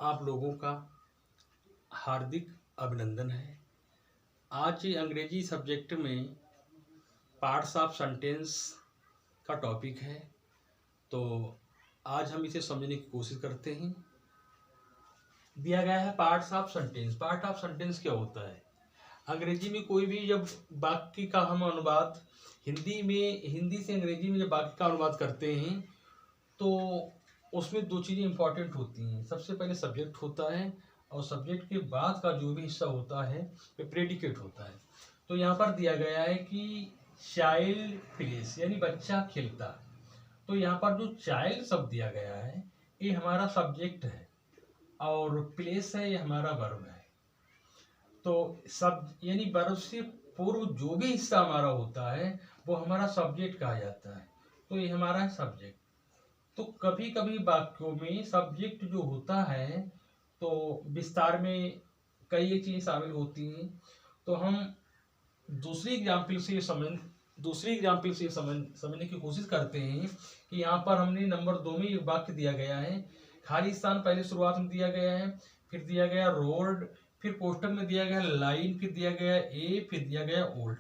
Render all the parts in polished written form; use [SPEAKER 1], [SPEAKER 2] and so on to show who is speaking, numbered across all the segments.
[SPEAKER 1] आप लोगों का हार्दिक अभिनंदन है। आज अंग्रेजी सब्जेक्ट में पार्ट्स ऑफ सेंटेंस का टॉपिक है, तो आज हम इसे समझने की कोशिश करते हैं। दिया गया है parts of sentence. Part of sentence क्या होता है? अंग्रेजी में कोई भी जब वाक्य का हम अनुवाद हिंदी से अंग्रेजी में जब वाक्य का अनुवाद करते हैं तो उसमें दो चीज़ें इंपॉर्टेंट होती हैं। सबसे पहले सब्जेक्ट होता है और सब्जेक्ट के बाद का जो भी हिस्सा होता है वो प्रेडिकेट होता है। तो यहाँ पर दिया गया है कि चाइल्ड प्लेस यानी बच्चा खेलता। तो यहाँ पर जो चाइल्ड शब्द दिया गया है ये हमारा सब्जेक्ट है और प्लेस है ये हमारा वर्ब है। तो सब यानी वर्ब से पूर्व जो भी हिस्सा हमारा होता है वो हमारा सब्जेक्ट कहा जाता है। तो ये हमारा है सब्जेक्ट। तो कभी कभी वाक्यों में सब्जेक्ट जो होता है तो विस्तार में कई चीजें शामिल होती हैं। तो हम दूसरी एग्जाम्पल से समझने की कोशिश करते हैं कि यहाँ पर हमने नंबर 2 में एक वाक्य दिया गया है। खाली स्थान पहले शुरुआत में दिया गया है, फिर दिया गया रोड, फिर कोष्टक में दिया गया लाइन, फिर दिया गया ए, फिर दिया गया ओल्ड।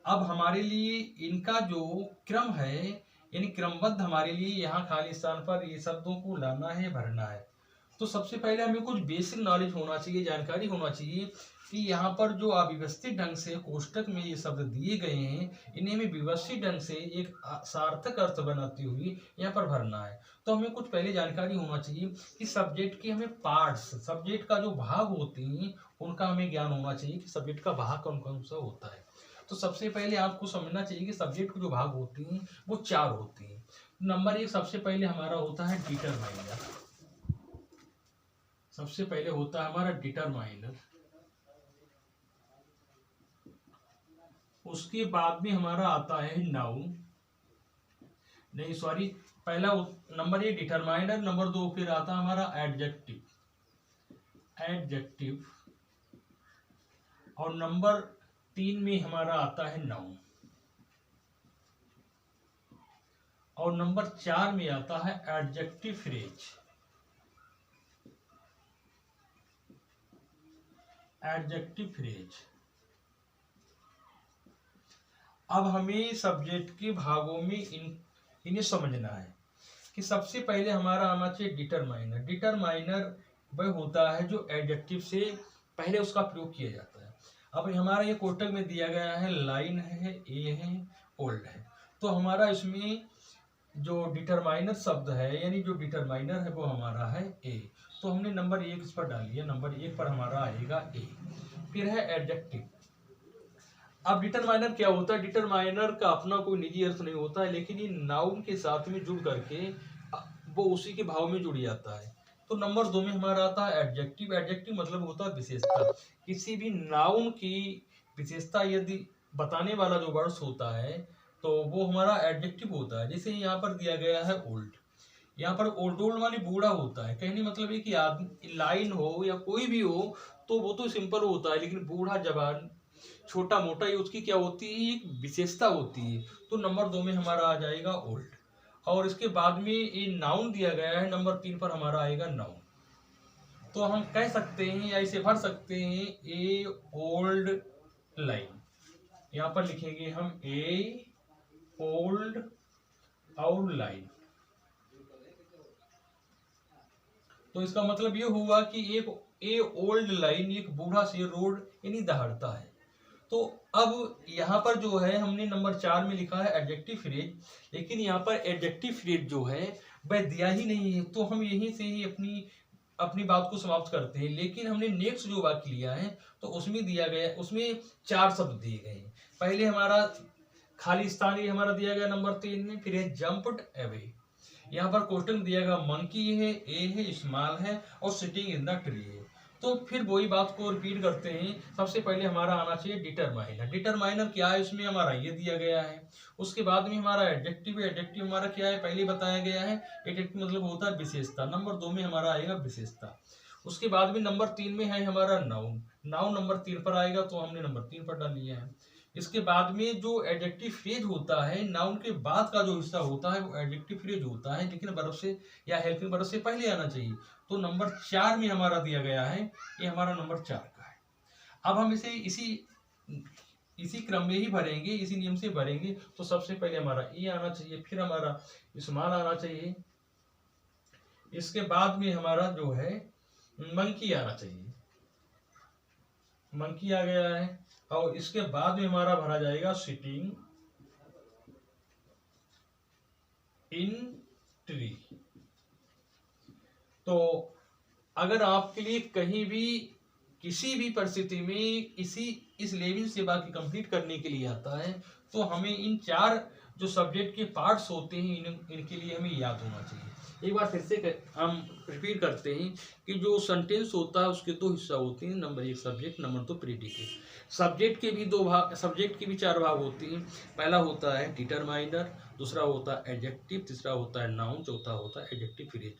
[SPEAKER 1] अब हमारे लिए इनका जो क्रम है यानी क्रमबद्ध हमारे लिए यहाँ खाली स्थान पर ये शब्दों को लाना है, भरना है। तो सबसे पहले हमें कुछ बेसिक नॉलेज होना चाहिए, जानकारी होना चाहिए कि यहाँ पर जो अव्यवस्थित ढंग से कोष्टक में ये शब्द दिए गए हैं इन्हें हमें व्यवस्थित ढंग से एक सार्थक अर्थ बनाते हुए यहाँ पर भरना है। तो हमें कुछ पहले जानकारी होना चाहिए कि सब्जेक्ट के हमें पार्ट्स, सब्जेक्ट का जो भाग होते हैं उनका हमें ज्ञान होना चाहिए कि सब्जेक्ट का भाग कौन कौन सा होता है। तो सबसे पहले आपको समझना चाहिए कि सब्जेक्ट के जो भाग होते हैं वो 4 होते हैं। नंबर 1 सबसे पहले हमारा होता है डिटरमाइनर। सबसे पहले होता है हमारा डिटरमाइनर। उसके बाद में हमारा आता है नाउन, नहीं सॉरी, पहला नंबर 1 डिटरमाइनर, नंबर 2 फिर आता है हमारा एडजेक्टिव, और नंबर 3 में हमारा आता है नाउन, और नंबर 4 में आता है एडजेक्टिव फ्रेज। Adjective phrase. अब हमें सब्जेक्ट के भागों में इन्हें समझना है कि सबसे पहले हमारा आना चाहिए डिटरमाइनर। डिटरमाइनर वह होता है जो एडजेक्टिव से पहले उसका प्रयोग किया जाता है। अब हमारा ये कोष्टक में दिया गया है लाइन है, ए है, ओल्ड है। तो हमारा इसमें जो डिटरमाइनर शब्द है यानी जो डिटरमाइनर है वो हमारा है ए। तो हमने नंबर 1 इस पर डाल दिया। नंबर 1 पर हमारा आएगा ए। फिर है एडजेक्टिव। अब डिटरमाइनर क्या होता है? डिटरमाइनर का अपना कोई निजी अर्थ नहीं होता है, लेकिन ये नाउन के साथ में जुड़ करके वो उसी के भाव में जुड़ जाता है। तो नंबर 2 में हमारा आता है एडजेक्टिव। एडजेक्टिव मतलब होता है विशेषता। किसी भी नाउन की विशेषता यदि बताने वाला जो वर्ड्स होता है तो वो हमारा एडजेक्टिव होता है। जैसे यहाँ पर दिया गया है ओल्ड। यहाँ पर ओल्ड माने बूढ़ा होता है। कहने मतलब है कि आदमी लाइन हो या कोई भी हो तो वो तो सिंपल होता है, लेकिन बूढ़ा जवान छोटा मोटा ये उसकी क्या होती है, एक विशेषता होती है। तो नंबर 2 में हमारा आ जाएगा ओल्ड। और इसके बाद में ये नाउन दिया गया है, नंबर 3 पर हमारा आएगा नाउन। तो हम कह सकते हैं या इसे भर सकते हैं ए ओल्ड लाइन। यहाँ पर लिखेंगे हम ए ओल्ड और लाइन। तो इसका मतलब ये हुआ कि एक ए ओल्ड लाइन एक बूढ़ा से रोड यानी दहाड़ता है। तो अब यहाँ पर जो है हमने नंबर 4 में लिखा है एडजेक्टिव फ्रेज, लेकिन यहाँ पर एडजेक्टिव फ्रेज जो है वह दिया ही नहीं है। तो हम यहीं से ही अपनी बात को समाप्त करते हैं। लेकिन हमने नेक्स्ट जो वाक्य लिया है तो उसमें दिया गया, उसमें 4 शब्द दिए गए हैं। पहले हमारा खाली स्थान ये हमारा दिया गया नंबर 3 में, फिर है जंप्ड अवे। यहाँ पर क्वेश्चन दिया गया मंकी है, ए है, स्मॉल है और सिटिंग इन द ट्री है। तो फिर वही बात को रिपीट करते हैं। सबसे पहले हमारा आना चाहिए डिटरमाइनर। डिटरमाइनर क्या है? इसमें हमारा ये दिया गया है। उसके बाद में हमारा एडजेक्टिव है। एडजेक्टिव हमारा क्या है? पहले बताया गया है। एडजेक्टिव मतलब होता है विशेषता। नंबर 2 में हमारा आएगा विशेषता। उसके बाद में नंबर 3 में है हमारा नाउन। नाउन नंबर 3 पर आएगा तो हमने नंबर 3 पर डाल लिया है। इसके बाद में जो एडजेक्टिव फ्रेज होता है, नाउन के बाद का जो हिस्सा होता है वो एडजेक्टिव फ्रेज होता है, लेकिन वर्ब से या हेल्पिंग वर्ब से पहले आना चाहिए। तो नंबर 4 में हमारा दिया गया है, ये हमारा नंबर 4 का है। अब हम इसे इसी क्रम में ही भरेंगे, इसी नियम से भरेंगे। तो सबसे पहले हमारा ए आना चाहिए, फिर हमारा स्मॉल आना चाहिए, इसके बाद में हमारा जो है मंकी आना चाहिए, मंकी आ गया है। और इसके बाद में हमारा भरा जाएगा सिटिंग इन ट्री। तो अगर आपके लिए कहीं भी किसी भी परिस्थिति में इस लेवल से बाकी कंप्लीट करने के लिए आता है, तो हमें इन 4 जो सब्जेक्ट के पार्ट्स होते हैं इनके लिए हमें याद होना चाहिए। एक बार फिर से हम रिपीट करते हैं कि जो सेंटेंस होता है उसके 2 हिस्सा होते हैं, number 1 subject, number 2 predicate. Subject के भी 2 भाग, सब्जेक्ट के भी 4 भाग होते हैं। पहला होता है डिटरमाइनर, दूसरा होता है एडजेक्टिव, तीसरा होता है नाउन, चौथा होता है एडजेक्टिव फ्रेज।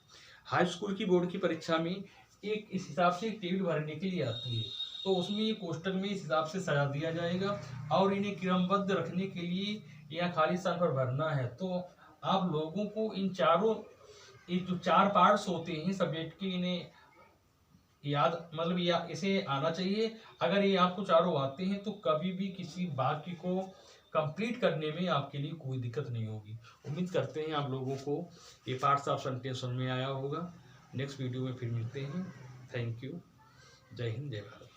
[SPEAKER 1] हाई स्कूल की बोर्ड की परीक्षा में एक इस हिसाब से एक टेबल भरने के लिए आती है, तो उसमें ये कोष्टक में इस हिसाब से सजा दिया जाएगा और इन्हें क्रमबद्ध रखने के लिए या खाली स्थान पर भरना है। तो आप लोगों को इन चारों, ये जो 4 पार्ट्स होते हैं सब्जेक्ट के, इन्हें याद मतलब या इसे आना चाहिए। अगर ये आपको चारों आते हैं तो कभी भी किसी वाक्य को कंप्लीट करने में आपके लिए कोई दिक्कत नहीं होगी। उम्मीद करते हैं आप लोगों को ये पार्ट्स ऑफ सेंटेंस समझ में आया होगा। नेक्स्ट वीडियो में फिर मिलते हैं। Thank you. जय हिंद, जय भारत।